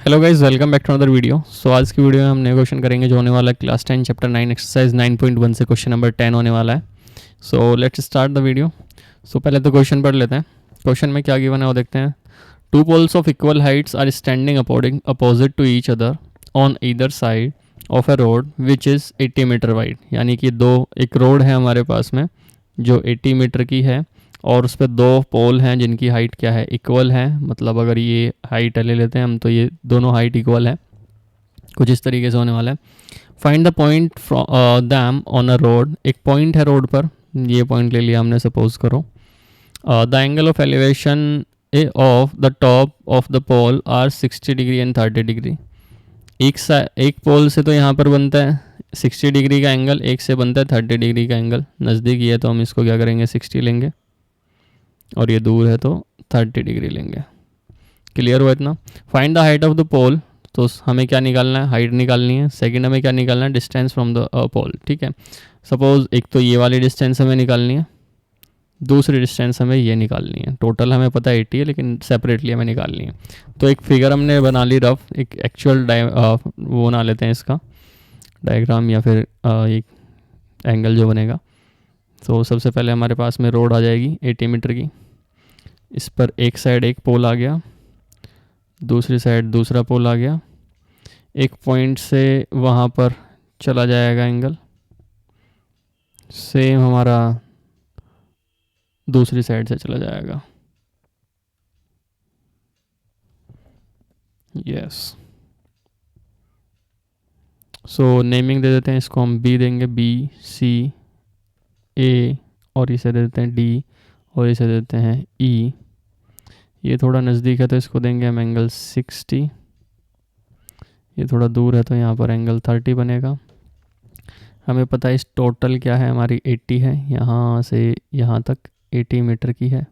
Hello guys, welcome back to another video. So आज की video में हम नए क्वेश्चन करेंगे जो होने वाला है क्लास 10 चैप्टर 9 एक्सरसाइज 9.1 से क्वेश्चन नंबर 10 होने वाला है। So let's start the video. So पहले तो क्वेश्चन पढ़ लेते हैं। क्वेश्चन में क्या गिवन है वो देखते हैं। Two poles of equal heights are standing opposite to each other on either side of a road which is 80 metre wide. यानी कि एक रोड है हमारे पास में जो 80 मीटर की है और उस पर दो पोल हैं जिनकी हाइट क्या है, इक्वल है। मतलब अगर ये हाइट ले लेते हैं हम तो ये दोनों हाइट इक्वल है। कुछ इस तरीके से होने वाला है। Find the point them on a road. एक पॉइंट है रोड पर, ये पॉइंट ले लिया हमने, सपोज करो। The angle of elevation of the top of the pole are 60 degree and 30 degree. एक पोल से तो यहाँ पर बनता है 60 डिग्री का एंगल, एक से बनता है 30 डिग्री का एंगल। नज़दीक ही है तो हम इसको क्या करेंगे, 60 लेंगे, और ये दूर है तो 30 डिग्री लेंगे। क्लियर हुआ इतना। Find the height of the pole. तो हमें क्या निकालना है, हाइट निकालनी है। सेकंड हमें क्या निकालना है, डिस्टेंस फ्रॉम द पोल। ठीक है, सपोज एक तो ये वाली डिस्टेंस हमें निकालनी है, दूसरी डिस्टेंस हमें ये निकालनी है। टोटल हमें पता है 80 है, लेकिन सेपरेटली हमें निकालनी है। तो एक फिगर हमने बना ली रफ, एक एक्चुअल वो बना लेते हैं इसका डायग्राम, या फिर एक एंगल जो बनेगा। तो सबसे पहले हमारे पास में रोड आ जाएगी 80 मीटर की। इस पर एक साइड एक पोल आ गया, दूसरी साइड दूसरा पोल आ गया। एक पॉइंट से वहाँ पर चला जाएगा एंगल, सेम हमारा दूसरी साइड से चला जाएगा। यस, सो नेमिंग दे देते हैं इसको, हम बी देंगे, बी सी ए, और इसे दे देते हैं डी, और इसे दे देते हैं ई। ये थोड़ा नज़दीक है तो इसको देंगे हम एंगल 60। ये थोड़ा दूर है तो यहाँ पर एंगल 30 बनेगा। हमें पता है इस टोटल क्या है, हमारी 80 है, यहाँ से यहाँ तक 80 मीटर की है।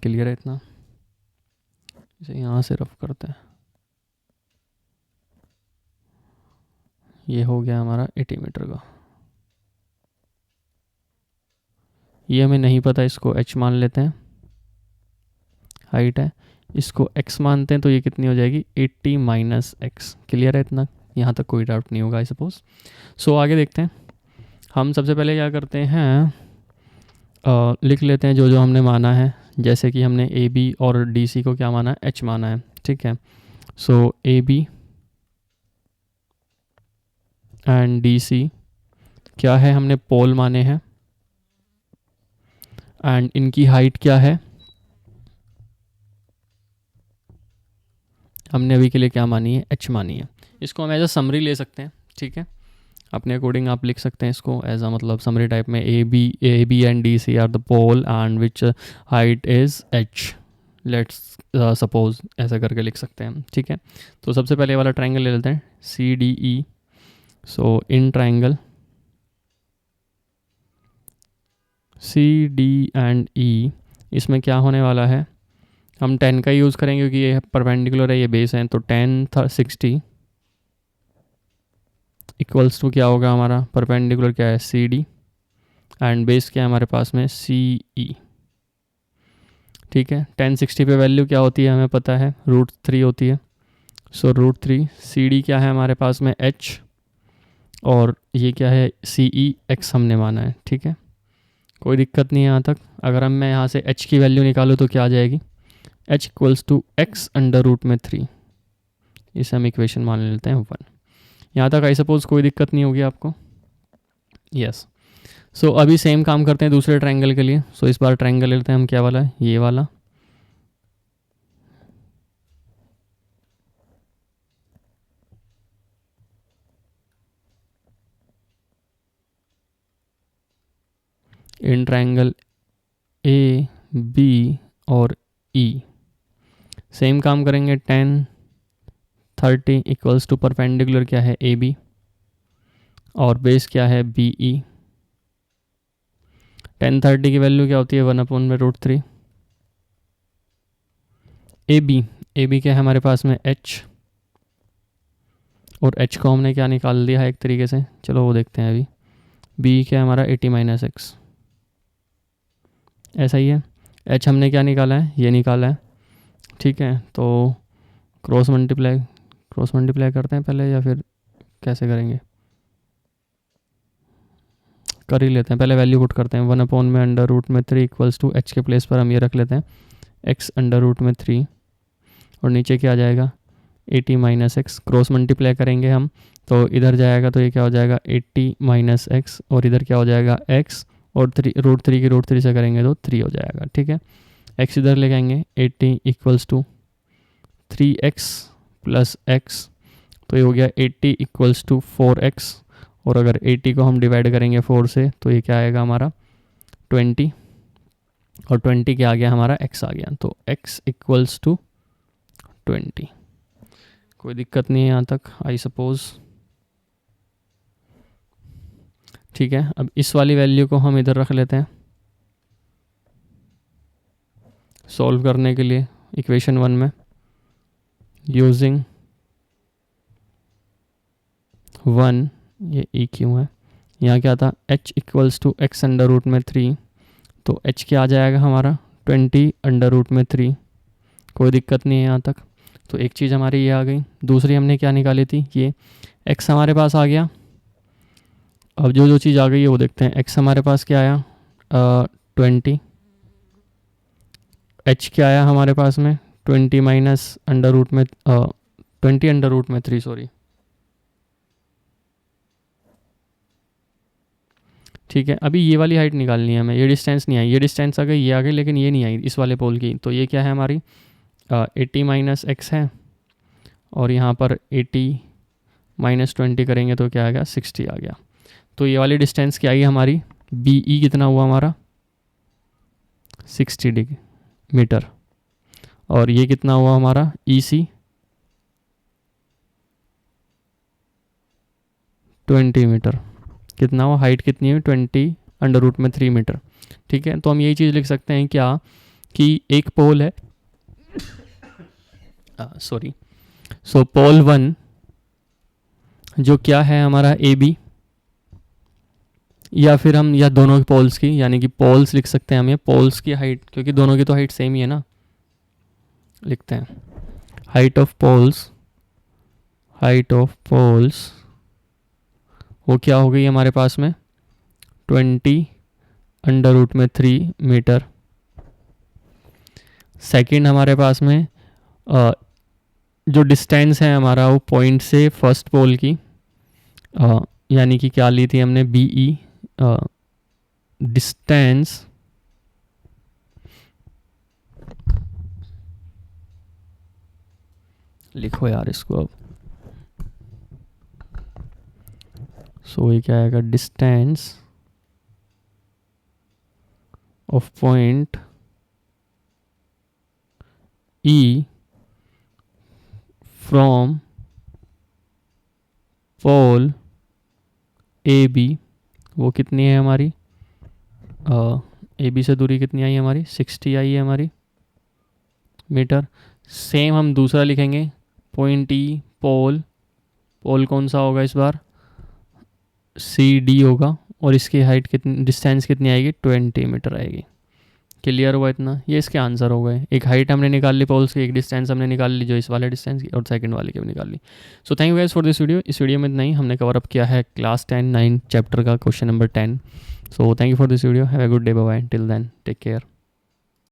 क्लियर है इतना। इसे यहाँ से रफ करते हैं, ये हो गया हमारा 80 मीटर का। ये हमें नहीं पता, इसको h मान लेते हैं, हाइट है। इसको x मानते हैं तो ये कितनी हो जाएगी, 80 माइनस एक्स। क्लियर है इतना, यहाँ तक कोई डाउट नहीं होगा आई सपोज। सो आगे देखते हैं। हम सबसे पहले क्या करते हैं, लिख लेते हैं जो जो हमने माना है। जैसे कि हमने ए बी और डी सी को क्या माना है, एच माना है। ठीक है, so A B and D C क्या है, हमने पोल माने हैं, एंड इनकी हाइट क्या है, हमने अभी के लिए क्या मानी है, एच मानी है। इसको हम एज अ समरी ले सकते हैं। ठीक है, अपने अकॉर्डिंग आप लिख सकते हैं इसको एज अ मतलब समरी टाइप में। A B and D C are the pole and which height is H, let's suppose, ऐसा करके लिख सकते हैं हम। ठीक है, तो सबसे पहले वाला ट्राइंगल ले लेते हैं, C D E. So in triangle C D and E, इसमें क्या होने वाला है, हम 10 का यूज़ करेंगे क्योंकि ये परपेंडिकुलर है, ये बेस है। तो 10 60 इक्वल्स टू क्या होगा हमारा, परपेंडिकुलर क्या है, सी डी, एंड बेस क्या है हमारे पास में, सी ई। ठीक है, 1060 पे वैल्यू क्या होती है हमें पता है, √3 होती है। सो √3, सी डी क्या है हमारे पास में, एच, और ये क्या है, सी ई, एक्स हमने माना है। ठीक है, कोई दिक्कत नहीं है यहाँ तक। अगर हम मैं यहाँ से एच की वैल्यू निकालूँ तो क्या आ जाएगी, एच इक्वल्स टू एक्स √3। इसे हम इक्वेशन मान लेते हैं 1। यहाँ तक आई सपोज कोई दिक्कत नहीं होगी आपको। यस, सो अभी सेम काम करते हैं दूसरे ट्रायंगल के लिए। सो इस बार ट्रायंगल लेते हैं हम, क्या वाला है, ये वाला। इन ट्रायंगल ए बी और ई सेम काम करेंगे। 10 30 इक्वल्स टू परपेंडिकुलर क्या है, ए बी, और बेस क्या है, बी ई। 10 30 की वैल्यू क्या होती है, 1/√3। ए बी क्या है हमारे पास में, एच, और एच को हमने क्या निकाल दिया है एक तरीके से, चलो वो देखते हैं अभी। बी क्या है हमारा, 80 माइनस एक्स, ऐसा ही है। एच हमने क्या निकाला है, ये निकाला है। ठीक है, तो क्रॉस मल्टीप्लाई करते हैं पहले या फिर कैसे करेंगे? कर ही लेते हैं, पहले वैल्यू पुट करते हैं। 1 में अंडर रूट में 3 इक्वल्स टू एच के प्लेस पर हम ये रख लेते हैं x अंडर रूट में 3 और नीचे क्या आ जाएगा 80 माइनस एक्स। क्रॉस मल्टीप्लाई करेंगे हम तो इधर जाएगा तो ये क्या हो जाएगा 80 माइनस एक्स और इधर क्या हो जाएगा x और 3 रूट 3 की रूट 3 से करेंगे तो 3 हो जाएगा। ठीक है, x इधर ले जाएंगे 80 equals to 3x plus x तो ये हो गया 80 इक्वल्स टू 4x और अगर 80 को हम डिवाइड करेंगे 4 से तो ये क्या आएगा हमारा 20 और 20 के आ गया हमारा x आ गया तो x इक्वल्स टू 20। कोई दिक्कत नहीं है यहाँ तक आई सपोज। ठीक है, अब इस वाली वैल्यू को हम इधर रख लेते हैं सॉल्व करने के लिए इक्वेशन 1 में यूजिंग 1 ये ई क्यों है, यहाँ क्या था h equals to X under root में 3 तो h क्या आ जाएगा हमारा 20 अंडर रूट में 3। कोई दिक्कत नहीं है यहाँ तक। तो एक चीज़ हमारी ये आ गई, दूसरी हमने क्या निकाली थी ये x हमारे पास आ गया। अब जो चीज़ आ गई है वो देखते हैं। x हमारे पास क्या आया 20, h क्या आया हमारे पास में 20 माइनस अंडर रूट में 20 अंडर रूट में 3 सॉरी। ठीक है, अभी ये वाली हाइट निकालनी है हमें, ये डिस्टेंस नहीं आई, ये डिस्टेंस आ गई, ये आ गई, लेकिन ये नहीं आई इस वाले पोल की। तो ये क्या है हमारी 80 माइनस एक्स है और यहाँ पर 80 माइनस 20 करेंगे तो क्या आ गया 60 आ गया। तो ये वाली डिस्टेंस क्या आई हमारी बी ई कितना हुआ हमारा 60 मीटर और ये कितना हुआ हमारा ई सी 20 मीटर। कितना हुआ हाइट कितनी है 20 अंडर रूट में 3 मीटर। ठीक है, तो हम यही चीज़ लिख सकते हैं क्या कि एक पोल है सॉरी सो पोल 1 जो क्या है हमारा ए बी या फिर हम या दोनों पोल्स की यानी कि पोल्स लिख सकते हैं हम ये पोल्स की हाइट क्योंकि दोनों की तो हाइट सेम ही है ना। लिखते हैं हाइट ऑफ पोल्स वो क्या हो गई हमारे पास में 20 अंडर रूट में 3 मीटर। सेकंड हमारे पास में जो डिस्टेंस है हमारा वो पॉइंट से फर्स्ट पोल की यानी कि क्या ली थी हमने बी ई डिस्टेंस लिखो यार इसको अब। सो ये क्या आएगा distance of point E from pole A B वो कितनी है हमारी ए बी से दूरी कितनी आई हमारी 60 आई है हमारी मीटर। सेम हम दूसरा लिखेंगे पॉइंट ई पोल कौन सा होगा इस बार सी डी होगा और इसकी हाइट कितनी डिस्टेंस कितनी आएगी 20 मीटर आएगी। क्लियर हुआ इतना, ये इसके आंसर हो गए। एक हाइट हमने निकाल ली पोल्स की, एक डिस्टेंस हमने निकाल ली जो इस वाले डिस्टेंस की और सेकंड वाले की भी निकाल ली। So thank you guys for this video. इस वीडियो में इतना ही हमने कवर अप किया है क्लास 10 9 चैप्टर का question number 10। So thank you for this video, have a good day, bye bye, till then take care.